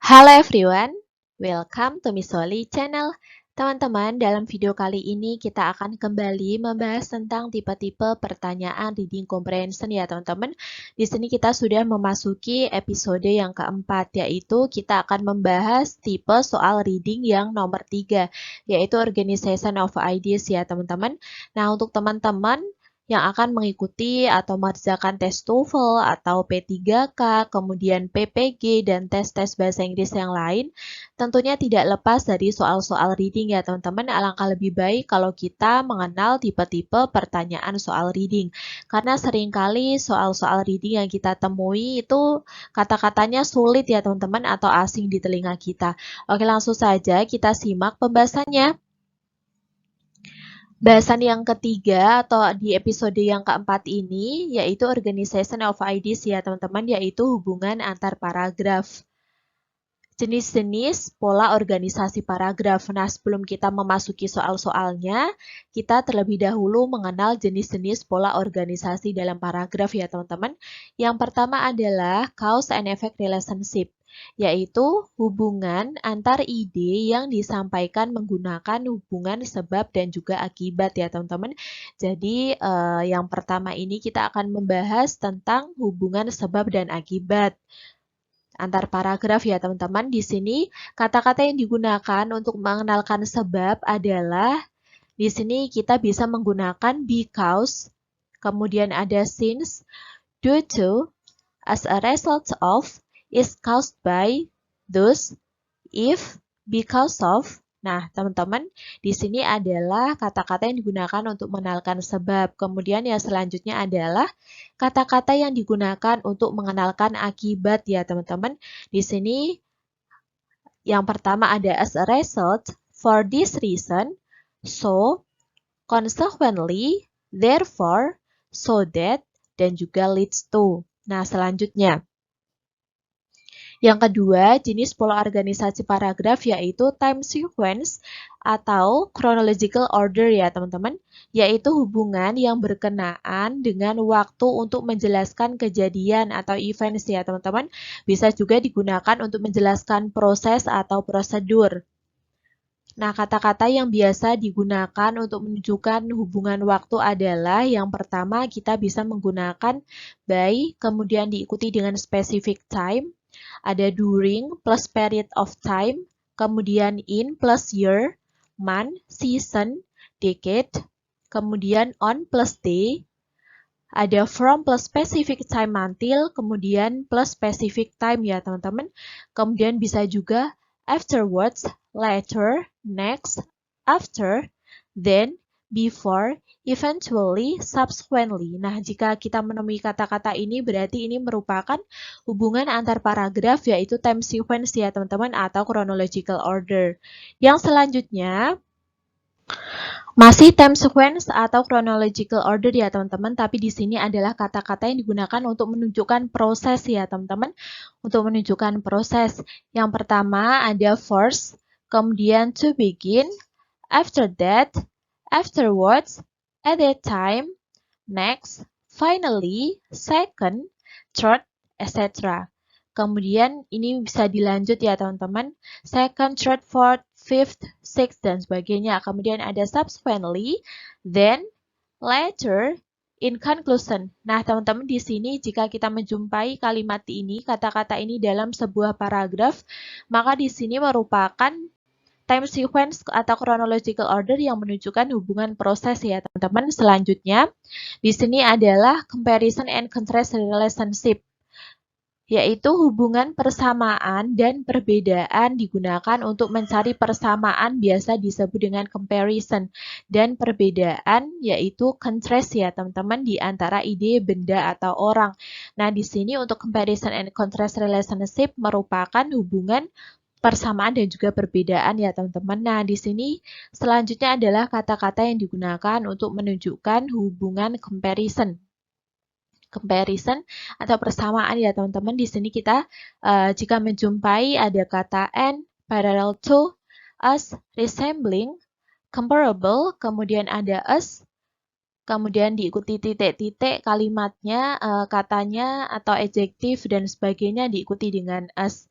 Halo everyone, welcome to Miss Holly channel. Teman-teman, dalam video kali ini kita akan kembali membahas tentang tipe-tipe pertanyaan reading comprehension ya teman-teman. Di sini kita sudah memasuki episode yang keempat, yaitu kita akan membahas tipe soal reading yang nomor 3, yaitu Organization of Ideas ya teman-teman. Nah, untuk teman-teman yang akan mengikuti atau mengerjakan tes TOEFL atau P3K, kemudian PPG, dan tes-tes bahasa Inggris yang lain, tentunya tidak lepas dari soal-soal reading ya teman-teman. Alangkah lebih baik kalau kita mengenal tipe-tipe pertanyaan soal reading. Karena seringkali soal-soal reading yang kita temui itu kata-katanya sulit ya teman-teman atau asing di telinga kita. Oke, langsung saja kita simak pembahasannya. Bahasan yang ketiga atau di episode yang keempat ini yaitu Organization of Ideas ya teman-teman, yaitu hubungan antar paragraf. Jenis-jenis pola organisasi paragraf. Nah, sebelum kita memasuki soal-soalnya, kita terlebih dahulu mengenal jenis-jenis pola organisasi dalam paragraf ya teman-teman. Yang pertama adalah cause and effect relationship, yaitu hubungan antar ide yang disampaikan menggunakan hubungan sebab dan juga akibat ya teman-teman. Jadi yang pertama ini kita akan membahas tentang hubungan sebab dan akibat antar paragraf ya teman-teman. Di sini kata-kata yang digunakan untuk mengenalkan sebab adalah di sini kita bisa menggunakan because, kemudian ada since, due to, as a result of, is caused by, thus, if, because of. Nah, teman-teman, di sini adalah kata-kata yang digunakan untuk mengenalkan sebab. Kemudian yang selanjutnya adalah kata-kata yang digunakan untuk mengenalkan akibat ya, teman-teman. Di sini yang pertama ada as a result, for this reason, so, consequently, therefore, so that, dan juga leads to. Nah, selanjutnya. Yang kedua, jenis pola organisasi paragraf yaitu time sequence atau chronological order ya teman-teman, yaitu hubungan yang berkenaan dengan waktu untuk menjelaskan kejadian atau events ya teman-teman. Bisa juga digunakan untuk menjelaskan proses atau prosedur. Nah, kata-kata yang biasa digunakan untuk menunjukkan hubungan waktu adalah yang pertama kita bisa menggunakan by, kemudian diikuti dengan specific time, ada during plus period of time, kemudian in plus year, month, season, decade, kemudian on plus day, ada from plus specific time until, kemudian plus specific time ya teman-teman. Kemudian bisa juga afterwards, later, next, after, then, before, eventually, subsequently. Nah, jika kita menemui kata-kata ini berarti ini merupakan hubungan antar paragraf yaitu time sequence ya teman-teman atau chronological order. Yang selanjutnya masih time sequence atau chronological order ya teman-teman, tapi di sini adalah kata-kata yang digunakan untuk menunjukkan proses ya teman-teman, untuk menunjukkan proses. Yang pertama ada first, kemudian to begin, after that, afterwards, at that time, next, finally, second, third, etc. Kemudian ini bisa dilanjut ya teman-teman, second, third, fourth, fifth, sixth, dan sebagainya. Kemudian ada subsequently, then, later, in conclusion. Nah, teman-teman di sini jika kita menjumpai kalimat ini, kata-kata ini dalam sebuah paragraf, maka di sini merupakan time sequence atau chronological order yang menunjukkan hubungan proses ya teman-teman. Selanjutnya, di sini adalah comparison and contrast relationship, yaitu hubungan persamaan dan perbedaan digunakan untuk mencari persamaan biasa disebut dengan comparison, dan perbedaan yaitu contrast ya teman-teman di antara ide, benda, atau orang. Nah, di sini untuk comparison and contrast relationship merupakan hubungan persamaan dan juga perbedaan ya teman-teman. Nah, di sini selanjutnya adalah kata-kata yang digunakan untuk menunjukkan hubungan comparison. Comparison atau persamaan ya teman-teman. Di sini kita jika menjumpai ada kata and, parallel to, as, resembling, comparable, kemudian ada as, kemudian diikuti titik-titik kalimatnya, katanya atau adjektif dan sebagainya diikuti dengan as.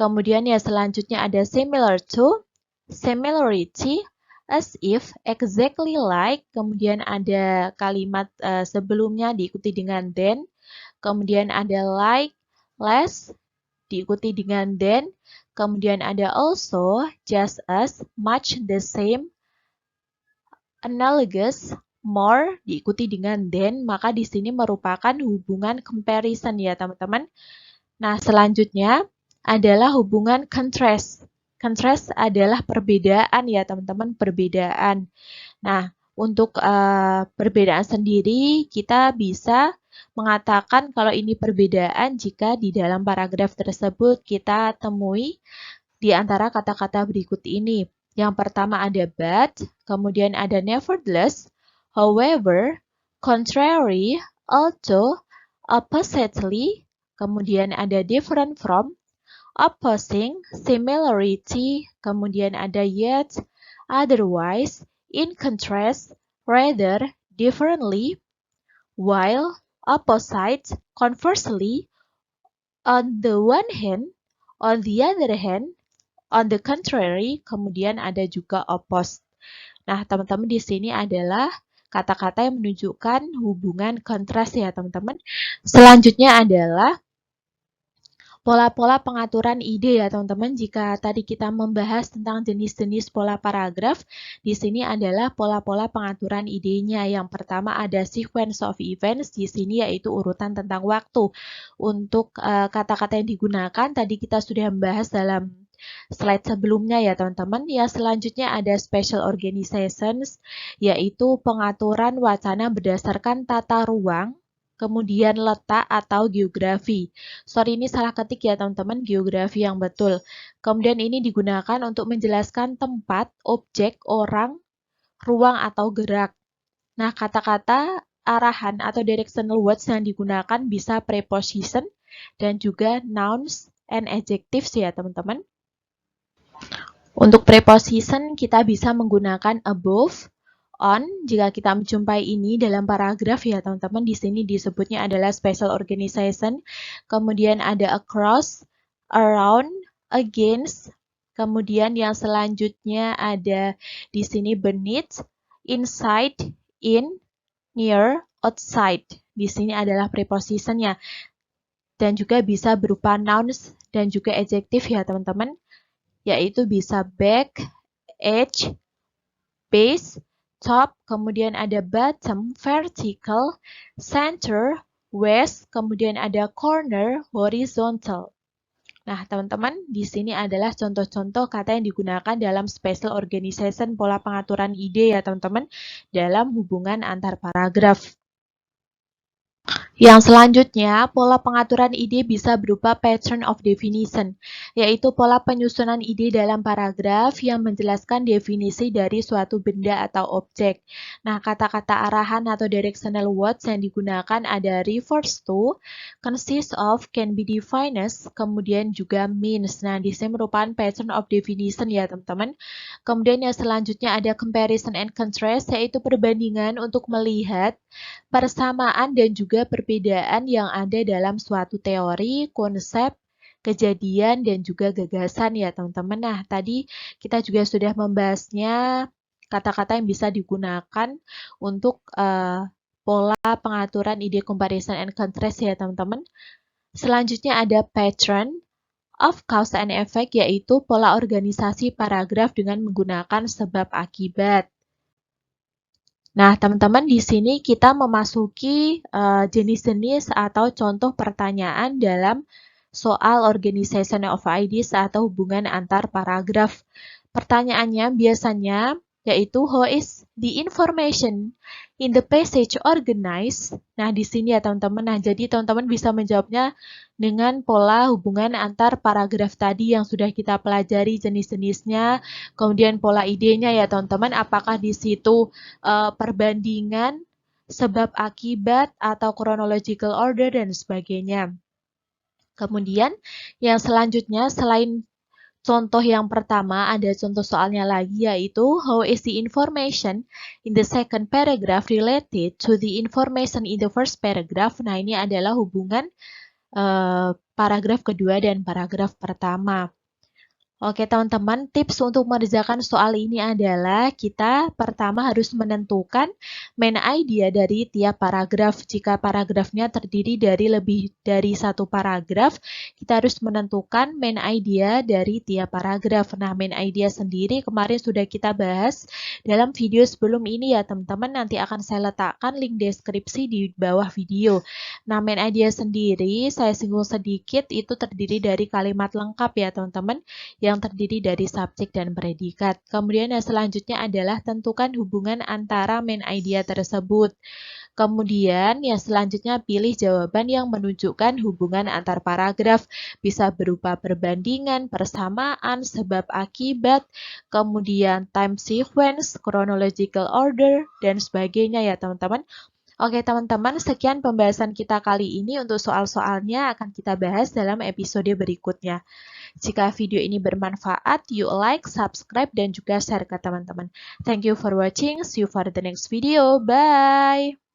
Kemudian ya selanjutnya ada similar to, similarity, as if, exactly like, kemudian ada kalimat sebelumnya diikuti dengan than, kemudian ada like, less, diikuti dengan than, kemudian ada also, just as, much the same, analogous, more, diikuti dengan than, maka di sini merupakan hubungan comparison ya teman-teman. Nah, selanjutnya adalah hubungan contrast. Contrast adalah perbedaan ya teman-teman, perbedaan. Nah, untuk perbedaan sendiri kita bisa mengatakan kalau ini perbedaan jika di dalam paragraf tersebut kita temui di antara kata-kata berikut ini. Yang pertama ada but, kemudian ada nevertheless, however, contrary, although, oppositely, kemudian ada different from, opposing, similarity, kemudian ada yet, otherwise, in contrast, rather, differently, while, opposite, conversely, on the one hand, on the other hand, on the contrary, kemudian ada juga opposite. Nah, teman-teman di sini adalah kata-kata yang menunjukkan hubungan kontras ya, teman-teman. Selanjutnya adalah pola-pola pengaturan ide ya teman-teman. Jika tadi kita membahas tentang jenis-jenis pola paragraf, di sini adalah pola-pola pengaturan idenya. Yang pertama ada sequence of events, di sini yaitu urutan tentang waktu. Untuk kata-kata yang digunakan, tadi kita sudah membahas dalam slide sebelumnya ya teman-teman. Yang selanjutnya ada special organizations, yaitu pengaturan wacana berdasarkan tata ruang, kemudian letak atau geografi. Sorry, ini salah ketik ya teman-teman, geografi yang betul. Kemudian ini digunakan untuk menjelaskan tempat, objek, orang, ruang atau gerak. Nah, kata-kata arahan atau directional words yang digunakan bisa preposition dan juga nouns and adjectives ya teman-teman. Untuk preposition kita bisa menggunakan above, on, jika kita menjumpai ini dalam paragraf ya teman-teman, di sini disebutnya adalah special organization, kemudian ada across, around, against, kemudian yang selanjutnya ada di sini beneath, inside, in, near, outside. Di sini adalah prepositionnya. Dan juga bisa berupa nouns dan juga adjective ya teman-teman, yaitu bisa back, edge, base, top, kemudian ada bottom, vertical, center, west, kemudian ada corner, horizontal. Nah, teman-teman, di sini adalah contoh-contoh kata yang digunakan dalam special organization pola pengaturan ide ya, teman-teman, dalam hubungan antar paragraf. Yang selanjutnya, pola pengaturan ide bisa berupa pattern of definition, yaitu pola penyusunan ide dalam paragraf yang menjelaskan definisi dari suatu benda atau objek. Nah, kata-kata arahan atau directional words yang digunakan ada refers to, consists of, can be defined as, kemudian juga means. Nah, di sini merupakan pattern of definition ya, teman-teman. Kemudian yang selanjutnya ada comparison and contrast, yaitu perbandingan untuk melihat persamaan dan juga perbedaan yang ada dalam suatu teori, konsep, kejadian, dan juga gagasan ya teman-teman. Nah, tadi kita juga sudah membahasnya kata-kata yang bisa digunakan untuk pola pengaturan ide comparison and contrast ya teman-teman. Selanjutnya ada pattern of cause and effect, yaitu pola organisasi paragraf dengan menggunakan sebab akibat. Nah, teman-teman, di sini kita memasuki jenis-jenis atau contoh pertanyaan dalam soal organization of ideas atau hubungan antar paragraf. Pertanyaannya biasanya yaitu how is the information in the passage organized? Nah, di sini ya teman-teman. Nah, jadi teman-teman bisa menjawabnya dengan pola hubungan antar paragraf tadi yang sudah kita pelajari jenis-jenisnya, kemudian pola idenya ya teman-teman, apakah di situ perbandingan, sebab akibat, atau chronological order, dan sebagainya. Kemudian yang selanjutnya selain contoh yang pertama, ada contoh soalnya lagi, yaitu how is the information in the second paragraph related to the information in the first paragraph. Nah, ini adalah hubungan paragraf kedua dan paragraf pertama. Oke teman-teman, tips untuk mengerjakan soal ini adalah kita pertama harus menentukan main idea dari tiap paragraf. Jika paragrafnya terdiri dari lebih dari satu paragraf, kita harus menentukan main idea dari tiap paragraf. Nah, main idea sendiri kemarin sudah kita bahas dalam video sebelum ini ya teman-teman. Nanti akan saya letakkan link deskripsi di bawah video. Nah, main idea sendiri saya singgung sedikit, itu terdiri dari kalimat lengkap ya teman-teman, yang terdiri dari subjek dan predikat. Kemudian yang selanjutnya adalah tentukan hubungan antara main idea tersebut. Kemudian yang selanjutnya pilih jawaban yang menunjukkan hubungan antar paragraf. Bisa berupa perbandingan, persamaan, sebab akibat, kemudian time sequence, chronological order, dan sebagainya ya teman-teman. Oke teman-teman, sekian pembahasan kita kali ini. Untuk soal-soalnya akan kita bahas dalam episode berikutnya. Jika video ini bermanfaat, yuk like, subscribe, dan juga share ke teman-teman. Thank you for watching. See you for the next video. Bye!